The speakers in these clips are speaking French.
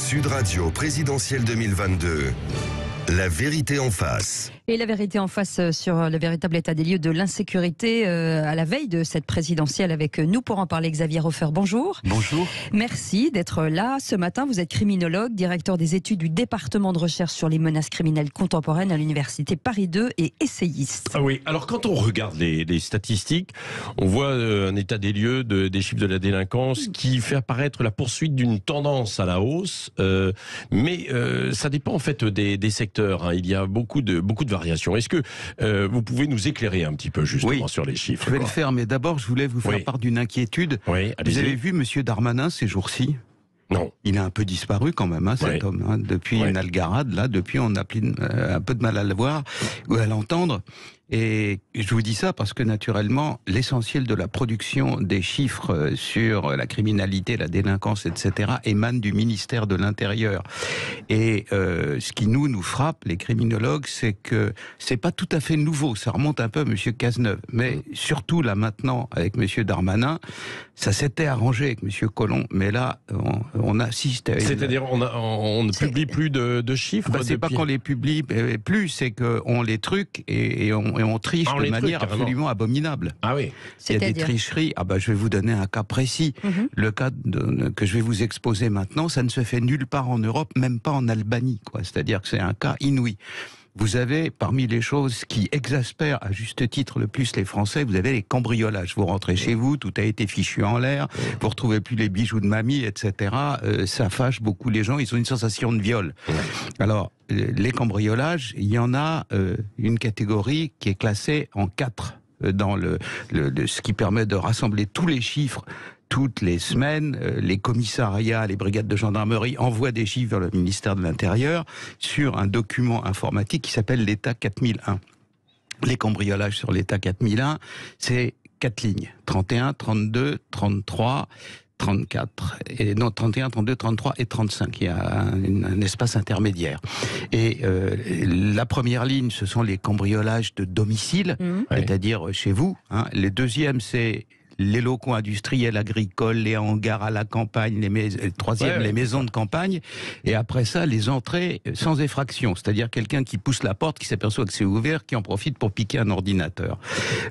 Sud Radio présidentielle 2022. La vérité en face. Et la vérité en face sur le véritable état des lieux de l'insécurité à la veille de cette présidentielle avec nous pour en parler. Xavier Hofer, bonjour. Bonjour. Merci d'être là ce matin. Vous êtes criminologue, directeur des études du département de recherche sur les menaces criminelles contemporaines à l'université Paris 2 et essayiste. Ah oui, alors quand on regarde les statistiques, on voit un état des lieux des chiffres de la délinquance qui fait apparaître la poursuite d'une tendance à la hausse, mais ça dépend en fait des secteurs. Il y a beaucoup de variations. Est-ce que vous pouvez nous éclairer un petit peu justement sur les chiffres? Je vais le faire, mais d'abord je voulais vous faire part d'une inquiétude. Oui, vous avez vu Monsieur Darmanin ces jours-ci? Non. Il a un peu disparu quand même, cet homme. Depuis une algarade, là, depuis on a un peu de mal à le voir ou à l'entendre. Et je vous dis ça parce que naturellement, l'essentiel de la production des chiffres sur la criminalité, la délinquance, etc., émane du ministère de l'Intérieur. Et ce qui nous frappe, les criminologues, c'est que c'est pas tout à fait nouveau. Ça remonte un peu à Monsieur Cazeneuve, mais surtout là maintenant avec Monsieur Darmanin, ça s'était arrangé avec Monsieur Collomb, mais là on assiste à c'est-à-dire on ne publie plus de chiffres. C'est pas qu'on les publie plus, c'est qu'on les truque et on triche de manière absolument abominable. Ah oui. Il y a des tricheries. Je vais vous donner un cas précis. Le cas que je vais vous exposer maintenant, ça ne se fait nulle part en Europe, même pas en Albanie, C'est-à-dire que c'est un cas inouï. Vous avez, parmi les choses qui exaspèrent à juste titre le plus les Français, vous avez les cambriolages. Vous rentrez chez vous, tout a été fichu en l'air, vous retrouvez plus les bijoux de mamie, etc. Ça fâche beaucoup les gens, ils ont une sensation de viol. Alors, les cambriolages, il y en a une catégorie qui est classée en 4 dans ce qui permet de rassembler tous les chiffres. Toutes les semaines, les commissariats, les brigades de gendarmerie envoient des chiffres vers le ministère de l'Intérieur sur un document informatique qui s'appelle l'État 4001. Les cambriolages sur l'État 4001, c'est 4 lignes. 31, 32, 33... 34, 31, 32, 33 et 35. Il y a un espace intermédiaire. Et la première ligne, ce sont les cambriolages de domicile, c'est-à-dire chez vous. Les deuxièmes, c'est les locaux industriels, agricoles, les hangars à la campagne, les maisons de campagne, et après ça, les entrées sans effraction, c'est-à-dire quelqu'un qui pousse la porte, qui s'aperçoit que c'est ouvert, qui en profite pour piquer un ordinateur.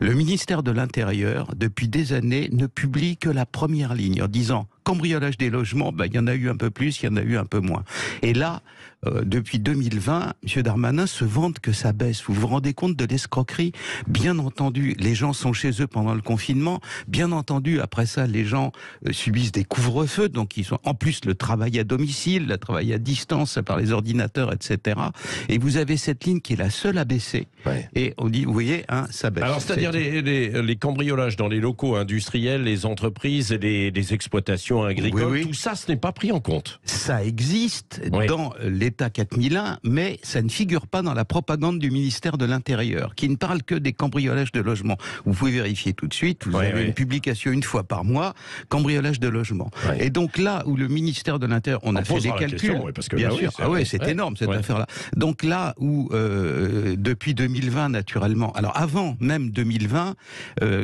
Le ministère de l'Intérieur, depuis des années, ne publie que la première ligne, en disant cambriolage des logements, il y en a eu un peu plus, il y en a eu un peu moins. Et là, depuis 2020, M. Darmanin se vante que ça baisse. Vous vous rendez compte de l'escroquerie? Bien entendu, les gens sont chez eux pendant le confinement. Bien entendu, après ça, les gens subissent des couvre-feux. Donc, ils sont en plus le travail à domicile, le travail à distance par les ordinateurs, etc. Et vous avez cette ligne qui est la seule à baisser. Et on dit, vous voyez, ça baisse. Alors, c'est-à-dire les cambriolages dans les locaux industriels, les entreprises et les exploitations agricoles, tout ça, ce n'est pas pris en compte. Ça existe dans l'État 4001, mais ça ne figure pas dans la propagande du ministère de l'Intérieur, qui ne parle que des cambriolages de logements. Vous pouvez vérifier tout de suite, vous avez une publication une fois par mois, cambriolage de logements. Et donc là où le ministère de l'Intérieur, on a fait des calculs, parce que bien sûr, c'est énorme cette affaire-là. Donc là où, depuis 2020, naturellement, alors avant même 2020,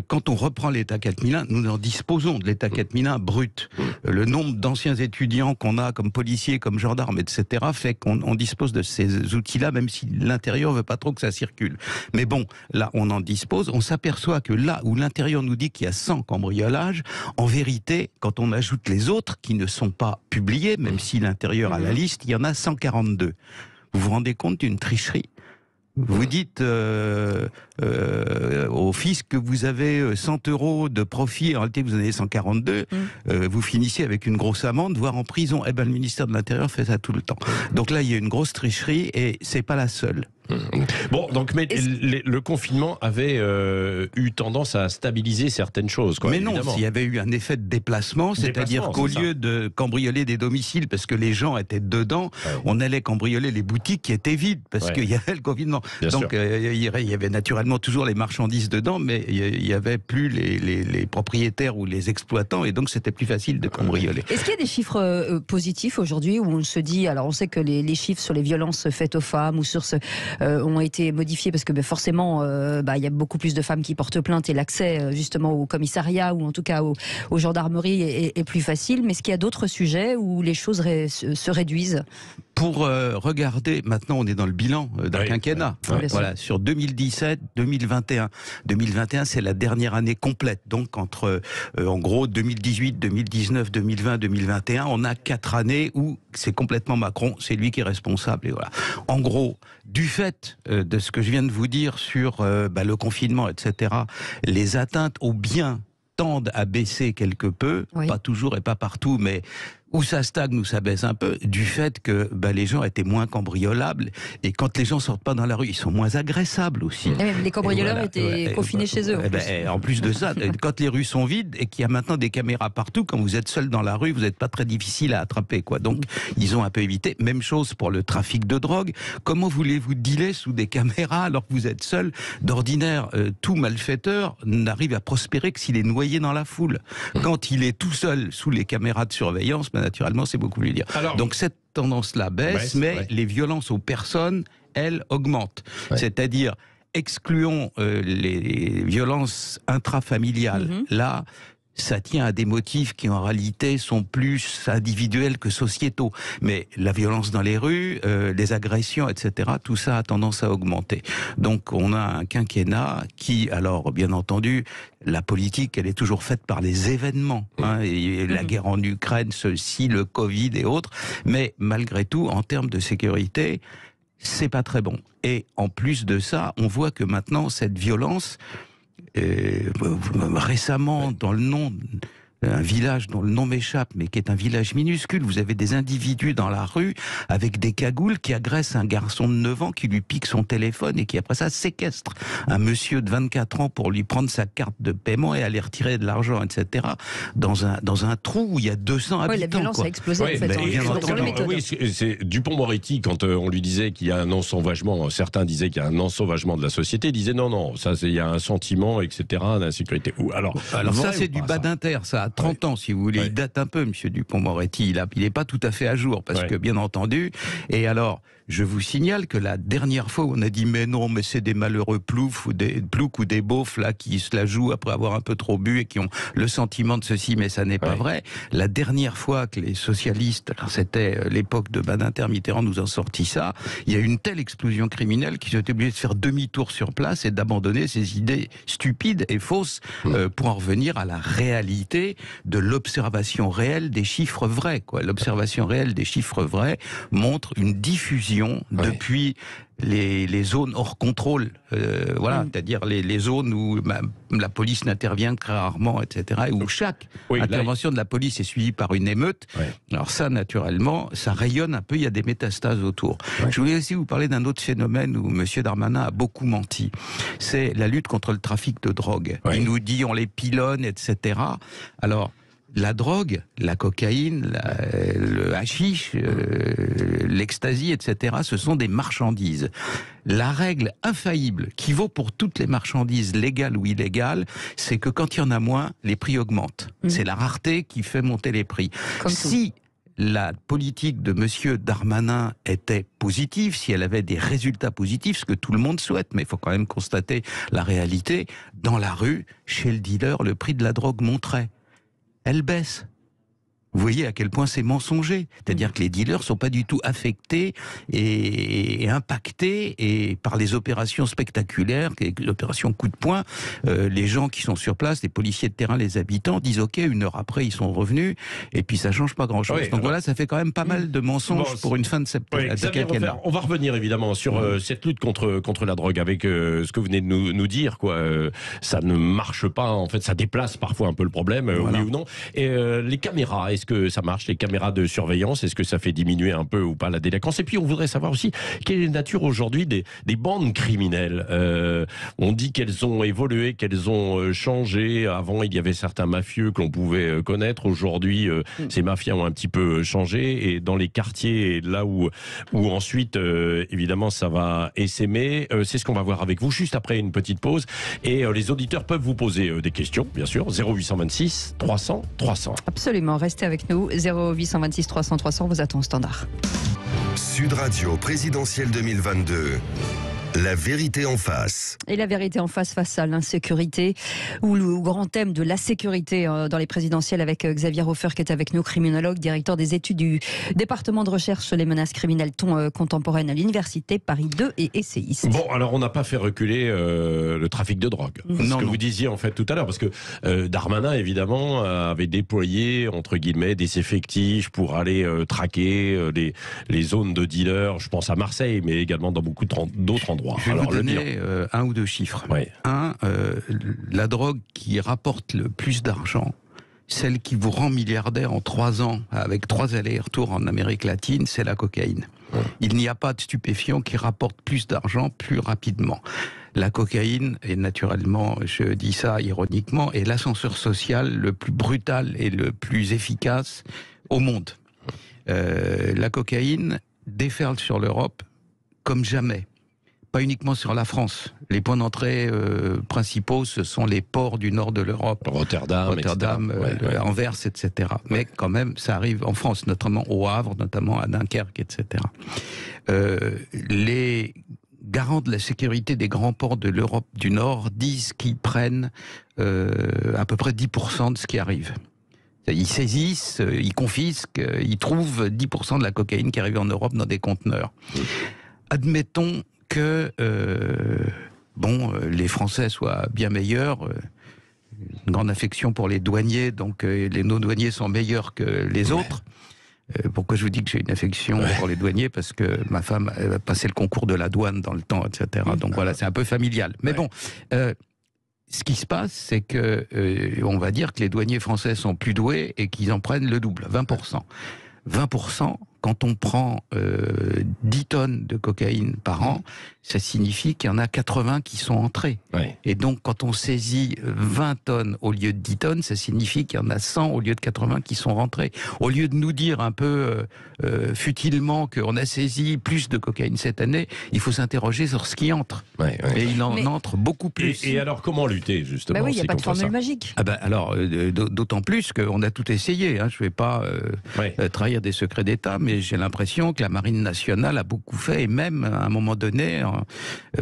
quand on reprend l'État 4001, nous en disposons de l'État 4001 brut. Le nombre d'anciens étudiants qu'on a comme policiers, comme gendarmes, etc., fait qu'on dispose de ces outils-là, même si l'Intérieur veut pas trop que ça circule. Mais bon, là, on en dispose. On s'aperçoit que là où l'Intérieur nous dit qu'il y a 100 cambriolages, en vérité, quand on ajoute les autres qui ne sont pas publiés, même si l'Intérieur a la liste, il y en a 142. Vous vous rendez compte d'une tricherie ? Vous dites au fisc que vous avez 100 € de profit, en réalité vous en avez 142, vous finissez avec une grosse amende, voire en prison. Le ministère de l'Intérieur fait ça tout le temps. Donc là, il y a une grosse tricherie et c'est pas la seule. Bon, donc, mais le confinement avait eu tendance à stabiliser certaines choses, Mais non, s'il y avait eu un effet de déplacement, c'est-à-dire qu'au lieu de cambrioler des domiciles parce que les gens étaient dedans, on allait cambrioler les boutiques qui étaient vides parce qu'il y avait le confinement. Donc il y avait naturellement toujours les marchandises dedans, mais il y avait plus les propriétaires ou les exploitants, et donc c'était plus facile de cambrioler. Est-ce qu'il y a des chiffres positifs aujourd'hui où on se dit, alors on sait que les chiffres sur les violences faites aux femmes ou sur ont été modifiés parce que forcément, il y a beaucoup plus de femmes qui portent plainte et l'accès justement au commissariat ou en tout cas aux gendarmeries est plus facile. Mais est-ce qu'il y a d'autres sujets où les choses se réduisent ? Pour regarder, maintenant on est dans le bilan d'un quinquennat. Voilà, sur 2017-2021. 2021, c'est la dernière année complète. Donc entre, en gros, 2018, 2019, 2020, 2021, on a 4 années où c'est complètement Macron, c'est lui qui est responsable. Et voilà. En gros, du fait de ce que je viens de vous dire sur le confinement, etc., les atteintes aux biens tendent à baisser quelque peu, pas toujours et pas partout, mais où ça stagne, où ça baisse un peu, du fait que les gens étaient moins cambriolables, et quand les gens sortent pas dans la rue, ils sont moins agressables aussi. Les cambrioleurs étaient confinés chez eux. En plus de ça, quand les rues sont vides et qu'il y a maintenant des caméras partout, quand vous êtes seul dans la rue, vous n'êtes pas très difficile à attraper, quoi. Donc, ils ont un peu évité. Même chose pour le trafic de drogue. Comment voulez-vous dealer sous des caméras alors que vous êtes seul ? D'ordinaire, tout malfaiteur n'arrive à prospérer que s'il est noyé dans la foule. Quand il est tout seul sous les caméras de surveillance, naturellement, c'est beaucoup plus dur. Donc cette tendance-là baisse, mais les violences aux personnes, elles, augmentent. C'est-à-dire, excluons les violences intrafamiliales. Là, ça tient à des motifs qui en réalité sont plus individuels que sociétaux. Mais la violence dans les rues, les agressions, etc., tout ça a tendance à augmenter. Donc on a un quinquennat qui, alors bien entendu, la politique, elle est toujours faite par les événements, et la guerre en Ukraine, ceci, le Covid et autres. Mais malgré tout, en termes de sécurité, c'est pas très bon. Et en plus de ça, on voit que maintenant, cette violence, récemment, dans le nom, un village dont le nom m'échappe, mais qui est un village minuscule, vous avez des individus dans la rue avec des cagoules qui agressent un garçon de 9 ans, qui lui pique son téléphone et qui après ça séquestre un monsieur de 24 ans pour lui prendre sa carte de paiement et aller retirer de l'argent, etc. Dans un trou où il y a 200 habitants. La violence a explosé en fait, sur les méthodes. Oui, c'est Dupond-Moretti, quand on lui disait qu'il y a un ensauvagement, certains disaient qu'il y a un ensauvagement de la société, disaient non, ça il y a un sentiment, etc., d'insécurité. Alors ça c'est du Badinter, ça. 30 ans, si vous voulez. Il date un peu, monsieur Dupond-Moretti. Il n'est pas tout à fait à jour, parce que, bien entendu. Et alors, je vous signale que la dernière fois où on a dit mais non, mais c'est des malheureux ploucs ou des beaufs là qui se la jouent après avoir un peu trop bu et qui ont le sentiment de ceci, mais ça n'est pas vrai. La dernière fois que les socialistes, alors c'était l'époque de Badinter, Mitterrand nous ont sorti ça, il y a eu une telle explosion criminelle qu'ils ont été obligés de faire demi-tour sur place et d'abandonner ces idées stupides et fausses pour en revenir à la réalité de l'observation réelle des chiffres vrais, quoi. L'observation réelle des chiffres vrais montre une diffusion depuis les zones hors contrôle, c'est-à-dire les zones où la police n'intervient que très rarement, etc., et où chaque intervention de la police est suivie par une émeute. Alors ça, naturellement, ça rayonne un peu, il y a des métastases autour. Je voulais aussi vous parler d'un autre phénomène où M. Darmanin a beaucoup menti. C'est la lutte contre le trafic de drogue. Il nous dit on les pilonne, etc. Alors, la drogue, la cocaïne, le hashish, l'ecstasy, etc., ce sont des marchandises. La règle infaillible qui vaut pour toutes les marchandises légales ou illégales, c'est que quand il y en a moins, les prix augmentent. C'est la rareté qui fait monter les prix. Si la politique de M. Darmanin était positive, si elle avait des résultats positifs, ce que tout le monde souhaite, mais il faut quand même constater la réalité, dans la rue, chez le dealer, le prix de la drogue monterait. Elle baisse. Vous voyez à quel point c'est mensonger. C'est-à-dire que les dealers sont pas du tout affectés et impactés par les opérations spectaculaires, les opérations coup de poing. Les gens qui sont sur place, les policiers de terrain, les habitants, disent ok, 1 heure après ils sont revenus et puis ça change pas grand-chose. Donc voilà, ça fait quand même pas mal de mensonges pour une fin de septembre. On va revenir évidemment sur cette lutte contre la drogue avec ce que vous venez de nous dire, quoi. Ça ne marche pas, en fait, ça déplace parfois un peu le problème, oui ou non. Et les caméras, est-ce que ça marche, les caméras de surveillance? Est-ce que ça fait diminuer un peu ou pas la délinquance? Et puis on voudrait savoir aussi quelle est la nature aujourd'hui des bandes criminelles. On dit qu'elles ont évolué, qu'elles ont changé. Avant, il y avait certains mafieux que l'on pouvait connaître. Aujourd'hui, ces mafias ont un petit peu changé. Et dans les quartiers, là où ensuite, évidemment, ça va essaimer, c'est ce qu'on va voir avec vous juste après une petite pause. Et les auditeurs peuvent vous poser des questions, bien sûr. 0826 300 300. Absolument, restez avec nous. 0826 300 300 vous attend au standard. Sud Radio présidentielle 2022. La vérité en face. Et la vérité en face à l'insécurité, ou le grand thème de la sécurité dans les présidentielles avec Xavier Hofer qui est avec nous, criminologue, directeur des études du département de recherche sur les menaces criminelles contemporaines à l'université Paris 2 et essayiste. Bon, alors on n'a pas fait reculer le trafic de drogue. Ce que vous disiez en fait tout à l'heure, parce que Darmanin évidemment avait déployé entre guillemets des effectifs pour aller traquer les zones de dealers. Je pense à Marseille, mais également dans beaucoup d'autres endroits. Je vais vous donner un ou deux chiffres. Ouais. La drogue qui rapporte le plus d'argent, celle qui vous rend milliardaire en 3 ans, avec 3 allers-retours en Amérique latine, c'est la cocaïne. Ouais. Il n'y a pas de stupéfiant qui rapporte plus d'argent plus rapidement. La cocaïne, et naturellement, je dis ça ironiquement, est l'ascenseur social le plus brutal et le plus efficace au monde. La cocaïne déferle sur l'Europe comme jamais. Pas uniquement sur la France. Les points d'entrée principaux, ce sont les ports du nord de l'Europe. Rotterdam, Anvers, etc. Mais quand même, ça arrive en France, notamment au Havre, notamment à Dunkerque, etc. Les garants de la sécurité des grands ports de l'Europe du Nord disent qu'ils prennent à peu près 10% de ce qui arrive. Ils saisissent, ils confisquent, ils trouvent 10% de la cocaïne qui arrive en Europe dans des conteneurs. Admettons que les Français soient bien meilleurs. Une grande affection pour les douaniers, donc nos douaniers sont meilleurs que les autres. Pourquoi je vous dis que j'ai une affection pour les douaniers? Parce que ma femme a passé le concours de la douane dans le temps, etc. Donc voilà, c'est un peu familial. Mais bon, ce qui se passe, c'est que on va dire que les douaniers français sont plus doués et qu'ils en prennent le double, 20%. 20%, quand on prend 10 tonnes de cocaïne par an, ça signifie qu'il y en a 80 qui sont entrés. Ouais. Et donc, quand on saisit 20 tonnes au lieu de 10 tonnes, ça signifie qu'il y en a 100 au lieu de 80 qui sont rentrés. Au lieu de nous dire un peu futilement qu'on a saisi plus de cocaïne cette année, il faut s'interroger sur ce qui entre. Et il en entre beaucoup plus. Et alors, comment lutter, justement? Il n'y a pas de formule magique. Alors, d'autant plus qu'on a tout essayé. Hein. Je ne vais pas trahir des secrets d'État, mais j'ai l'impression que la Marine nationale a beaucoup fait, et même à un moment donné,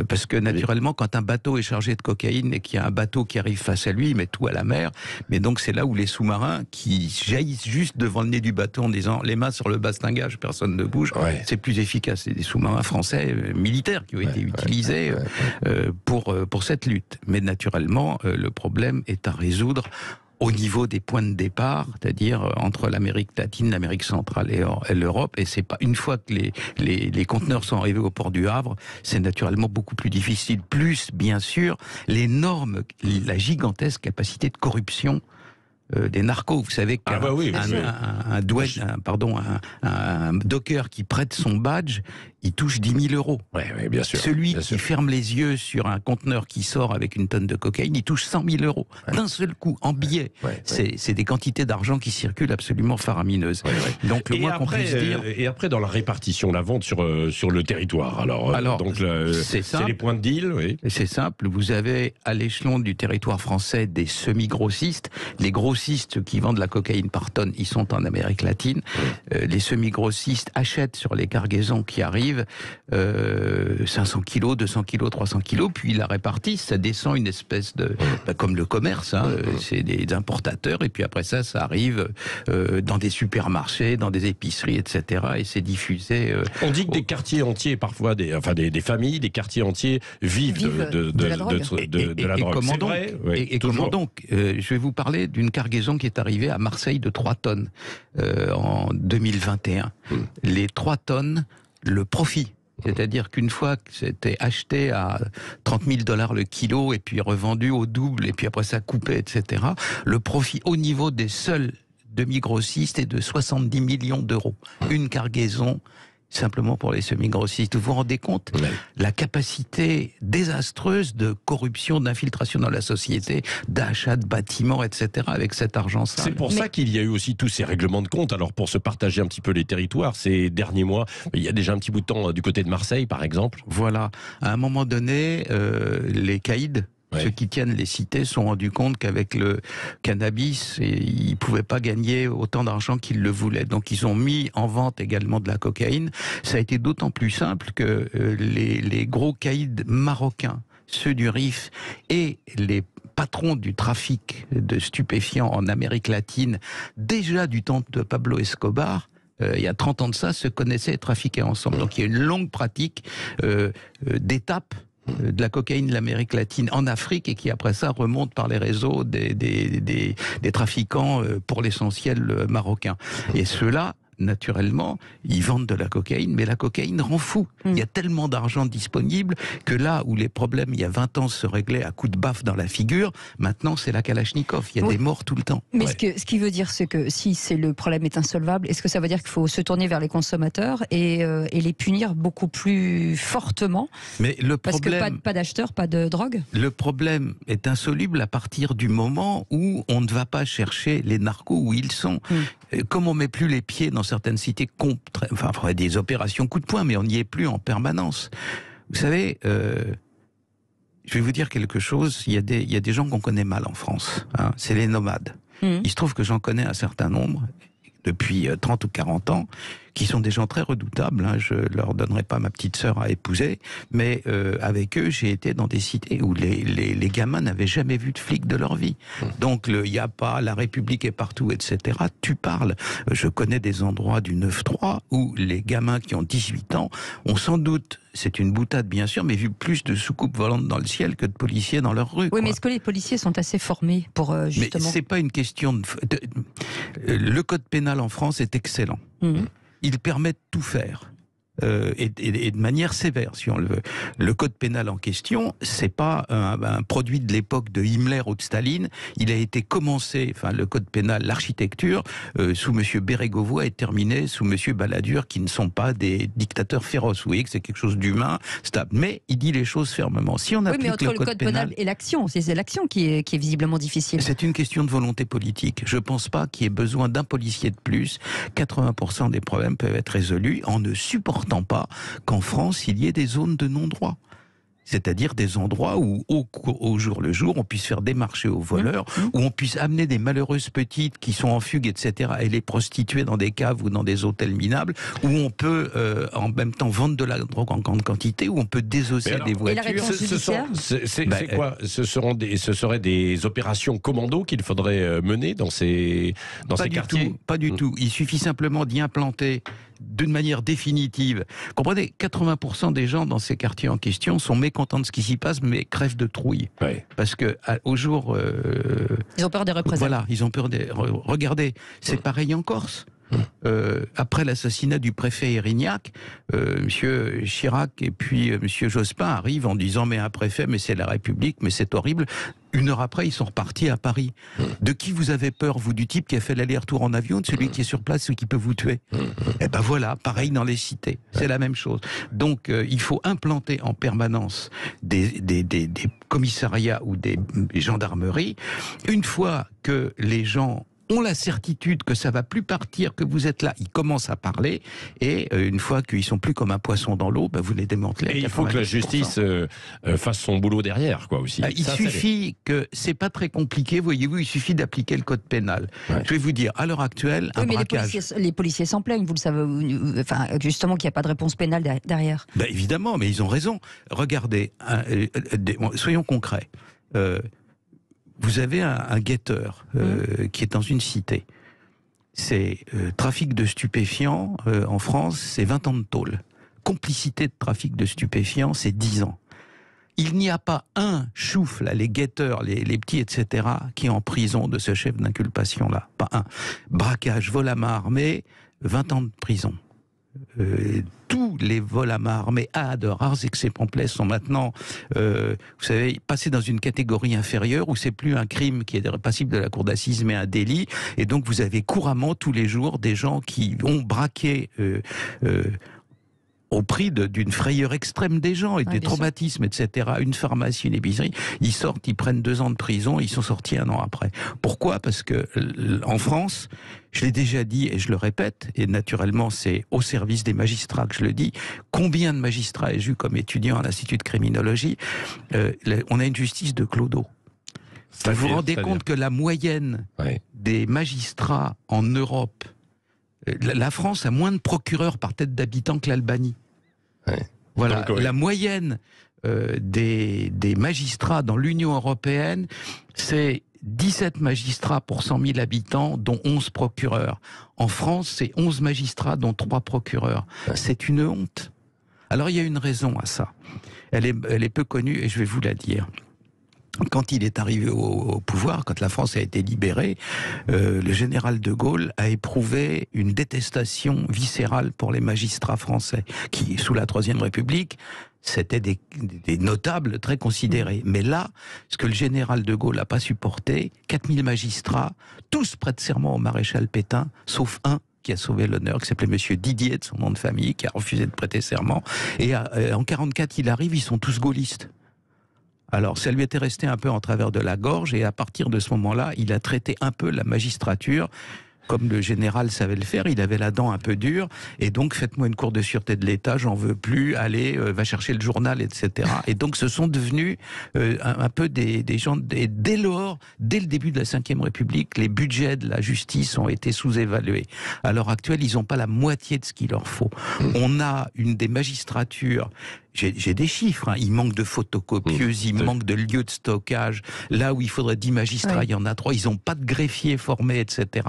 parce que naturellement, quand un bateau est chargé de cocaïne et qu'il y a un bateau qui arrive face à lui, il met tout à la mer. Mais donc c'est là où les sous-marins qui jaillissent juste devant le nez du bateau en disant les mains sur le bastingage, personne ne bouge, c'est plus efficace. C'est des sous-marins français militaires qui ont été utilisés pour cette lutte. Mais naturellement, le problème est à résoudre au niveau des points de départ, c'est-à-dire entre l'Amérique latine, l'Amérique centrale et l'Europe. Et c'est pas une fois que les conteneurs sont arrivés au port du Havre, c'est naturellement beaucoup plus difficile. Plus, bien sûr, la gigantesque capacité de corruption des narcos. Vous savez qu'un un docker qui prête son badge, il touche 10 000 euros. Bien sûr. Celui qui ferme les yeux sur un conteneur qui sort avec une tonne de cocaïne, il touche 100 000 euros. D'un seul coup, en billets. C'est des quantités d'argent qui circulent absolument faramineuses. Donc le moins qu'on puisse dire... Et après, dans la répartition, la vente sur le territoire, c'est les points de deal. C'est simple, vous avez à l'échelon du territoire français des semi-grossistes. Les grossistes qui vendent la cocaïne par tonne, ils sont en Amérique latine. Les semi-grossistes achètent sur les cargaisons qui arrivent 500 kilos, 200 kilos, 300 kilos, puis ils la répartissent. Ça descend une espèce de... comme le commerce, c'est des importateurs, et puis après ça arrive dans des supermarchés, dans des épiceries, etc. Et c'est diffusé... On dit que des quartiers entiers, parfois, des familles, des quartiers entiers vivent de la drogue. Comment donc, comment donc je vais vous parler d'une cargaison qui est arrivée à Marseille de 3 tonnes en 2021. Les 3 tonnes, le profit, c'est-à-dire qu'une fois que c'était acheté à 30 000 $ le kilo et puis revendu au double et puis après ça coupé, etc., le profit au niveau des seuls demi-grossistes est de 70 millions d'euros. Une cargaison simplement pour les semi-grossistes. Vous vous rendez compte la capacité désastreuse de corruption, d'infiltration dans la société, d'achat de bâtiments, etc. avec cet argent sale. C'est pour ça qu'il y a eu aussi tous ces règlements de compte. Alors pour se partager un petit peu les territoires, ces derniers mois, il y a déjà un petit bout de temps du côté de Marseille, par exemple. Voilà. À un moment donné, les caïds Ceux qui tiennent les cités se sont rendus compte qu'avec le cannabis, ils ne pouvaient pas gagner autant d'argent qu'ils le voulaient. Donc ils ont mis en vente également de la cocaïne. Ça a été d'autant plus simple que les gros caïds marocains, ceux du RIF et les patrons du trafic de stupéfiants en Amérique latine, déjà du temps de Pablo Escobar, il y a 30 ans de ça, se connaissaient et trafiquaient ensemble. Donc il y a une longue pratique d'étapes de la cocaïne de l'Amérique latine en Afrique et qui après ça remonte par les réseaux des trafiquants pour l'essentiel marocains. Et ceux-là, naturellement, ils vendent de la cocaïne, mais la cocaïne rend fou. Il y a tellement d'argent disponible que là où les problèmes, il y a 20 ans, se réglaient à coups de baffe dans la figure, maintenant c'est la Kalachnikov. Il y a des morts tout le temps. Mais ce qui veut dire, c'est que si le problème est insolvable, est-ce que ça veut dire qu'il faut se tourner vers les consommateurs et les punir beaucoup plus fortement? Mais le problème, parce que pas d'acheteurs, pas de drogue. Le problème est insoluble à partir du moment où on ne va pas chercher les narcos où ils sont. Comme on met plus les pieds dans certaines cités, enfin, il faudrait des opérations coup de poing, mais on n'y est plus en permanence. Vous savez, je vais vous dire quelque chose, il y a des gens qu'on connaît mal en France, hein, c'est les nomades. Il se trouve que j'en connais un certain nombre, depuis 30 ou 40 ans, qui sont des gens très redoutables, hein, je leur donnerai pas ma petite sœur à épouser, mais avec eux, j'ai été dans des cités où les gamins n'avaient jamais vu de flic de leur vie. Donc, il n'y a pas, la République est partout, etc. Tu parles. Je connais des endroits du 9-3 où les gamins qui ont 18 ans ont sans doute, c'est une boutade bien sûr, mais vu plus de soucoupes volantes dans le ciel que de policiers dans leur rue. Oui, quoi. mais est-ce que les policiers sont assez formés pour justement... Mais c'est pas une question de... Le code pénal en France est excellent. Il permet de tout faire. Et de manière sévère, si on le veut. Le code pénal en question, c'est pas un produit de l'époque de Himmler ou de Staline. Il a été commencé, enfin le code pénal, l'architecture, sous Monsieur Bérégovoy et terminé sous Monsieur Balladur, qui ne sont pas des dictateurs féroces. Vous voyez que c'est quelque chose d'humain, stable. Mais il dit les choses fermement. Si on applique mais entre le code pénal et l'action, c'est l'action qui est visiblement difficile. C'est une question de volonté politique. Je pense pas qu'il y ait besoin d'un policier de plus. 80% des problèmes peuvent être résolus en ne supportant pas qu'en France, il y ait des zones de non-droit. C'est-à-dire des endroits où, au jour le jour, on puisse faire des marchés aux voleurs, où on puisse amener des malheureuses petites qui sont en fugue, etc., et les prostituer dans des caves ou dans des hôtels minables, où on peut en même temps vendre de la drogue en grande quantité, où on peut désosser des voitures. Et la réponse judiciaire ? C'est quoi ? Ce seraient des opérations commando qu'il faudrait mener dans ces quartiers ? Pas du tout. Il suffit simplement d'y implanter d'une manière définitive. Comprenez, 80% des gens dans ces quartiers en question sont mécontents de ce qui s'y passe, mais crèvent de trouille. Parce que au jour... ils ont peur des représailles. Voilà, ils ont peur des... Regardez, c'est pareil en Corse. Après l'assassinat du préfet Erignac, Monsieur Chirac et puis Monsieur Jospin arrivent en disant mais un préfet, mais c'est la République, mais c'est horrible. Une heure après, ils sont repartis à Paris. De qui vous avez peur, vous, du type qui a fait l'aller-retour en avion, de celui qui est sur place ou qui peut vous tuer? Eh ben voilà, pareil dans les cités, c'est la même chose. Donc il faut implanter en permanence des commissariats ou des gendarmeries. Une fois que les gens ont la certitude que ça va plus partir, que vous êtes là, ils commencent à parler, et une fois qu'ils sont plus comme un poisson dans l'eau, vous les démantelez. Et il faut que la justice fasse son boulot derrière, quoi, aussi. Il suffit que, c'est pas très compliqué, voyez-vous, il suffit d'appliquer le code pénal. Je vais vous dire, à l'heure actuelle, un braquage... Les policiers s'en plaignent, vous le savez, enfin, justement qu'il n'y a pas de réponse pénale derrière. Évidemment, mais ils ont raison. Regardez, soyons concrets. Vous avez un guetteur qui est dans une cité. C'est trafic de stupéfiants en France, c'est 20 ans de tôle. Complicité de trafic de stupéfiants, c'est 10 ans. Il n'y a pas un choufle, là, les guetteurs, les petits, etc., qui est en prison de ce chef d'inculpation-là. Pas un. Braquage, vol à main armée, 20 ans de prison. Tous les vols à main armée, de rares exemplaires, sont maintenant, vous savez, passés dans une catégorie inférieure où c'est plus un crime qui est passible de la cour d'assises, mais un délit. Et donc vous avez couramment tous les jours des gens qui ont braqué au prix d'une frayeur extrême des gens et des traumatismes, etc. Une pharmacie, une épicerie, ils sortent, ils prennent 2 ans de prison, ils sont sortis 1 an après. Pourquoi ? Parce que en France, je l'ai déjà dit et je le répète, et naturellement c'est au service des magistrats que je le dis, combien de magistrats ai-je eu comme étudiant à l'Institut de criminologie ? On a une justice de clodo. Vous vous rendez compte que la moyenne des magistrats en Europe, la France a moins de procureurs par tête d'habitant que l'Albanie. Voilà, donc, la moyenne des magistrats dans l'Union européenne, c'est 17 magistrats pour 100 000 habitants, dont 11 procureurs. En France, c'est 11 magistrats, dont 3 procureurs. C'est une honte. Alors, il y a une raison à ça. Elle est peu connue et je vais vous la dire. Quand il est arrivé au pouvoir, quand la France a été libérée, le général de Gaulle a éprouvé une détestation viscérale pour les magistrats français, qui, sous la Troisième République, c'était des notables très considérés. Mais là, ce que le général de Gaulle n'a pas supporté, 4000 magistrats, tous prêtent serment au maréchal Pétain, sauf un qui a sauvé l'honneur, qui s'appelait Monsieur Didier, de son nom de famille, qui a refusé de prêter serment. Et en 44, il arrive, ils sont tous gaullistes. Alors, ça lui était resté un peu en travers de la gorge, et à partir de ce moment-là, il a traité un peu la magistrature comme le général savait le faire. Il avait la dent un peu dure, et donc faites-moi une cour de sûreté de l'État, j'en veux plus, allez, va chercher le journal, etc. Et donc ce sont devenus un peu des gens, et dès lors, dès le début de la Ve République, les budgets de la justice ont été sous-évalués. À l'heure actuelle, ils n'ont pas la moitié de ce qu'il leur faut. On a une des magistratures. J'ai des chiffres, hein. Il manque de photocopieuses, il manque de lieux de stockage. Là où il faudrait 10 magistrats, il y en a 3. Ils n'ont pas de greffiers formés, etc.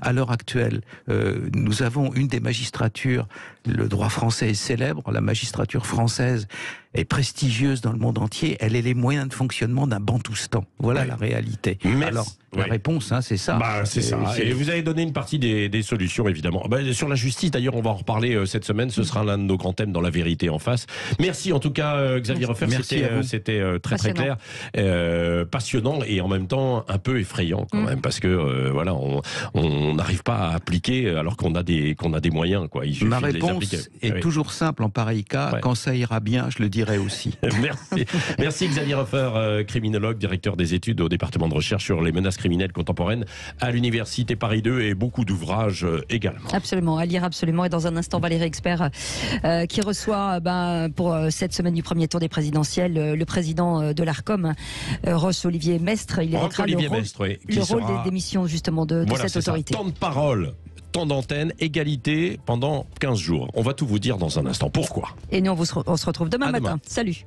À l'heure actuelle, nous avons une des magistratures, le droit français est célèbre, la magistrature française est prestigieuse dans le monde entier, elle est les moyens de fonctionnement d'un Bantoustan. Voilà la réalité. Merci. Alors, la réponse, hein, c'est ça. C'est ça. Et vous avez donné une partie des solutions, évidemment. Sur la justice, d'ailleurs, on va en reparler cette semaine. Ce sera l'un de nos grands thèmes dans La Vérité en face. Merci en tout cas, Xavier Refer. C'était très très clair, passionnant et en même temps un peu effrayant quand même, parce que voilà, on n'arrive pas à appliquer alors qu'on a des moyens, quoi. Il suffit Ma de les réponse appliquer. est toujours simple en pareil cas. Quand ça ira bien, je le dirai aussi. Merci Xavier Refer, criminologue, directeur des études au département de recherche sur les menaces criminelles contemporaines à l'université Paris 2, et beaucoup d'ouvrages également. Absolument, à lire absolument. Et dans un instant, Valérie Expert qui reçoit pour cette semaine du premier tour des présidentielles le président de l'Arcom, Roch-Olivier Mestre. Il évoquera le rôle des démissions justement de cette autorité. Temps de parole, temps d'antenne, égalité pendant 15 jours. On va tout vous dire dans un instant. Pourquoi ? Et nous, on se retrouve demain matin. Salut.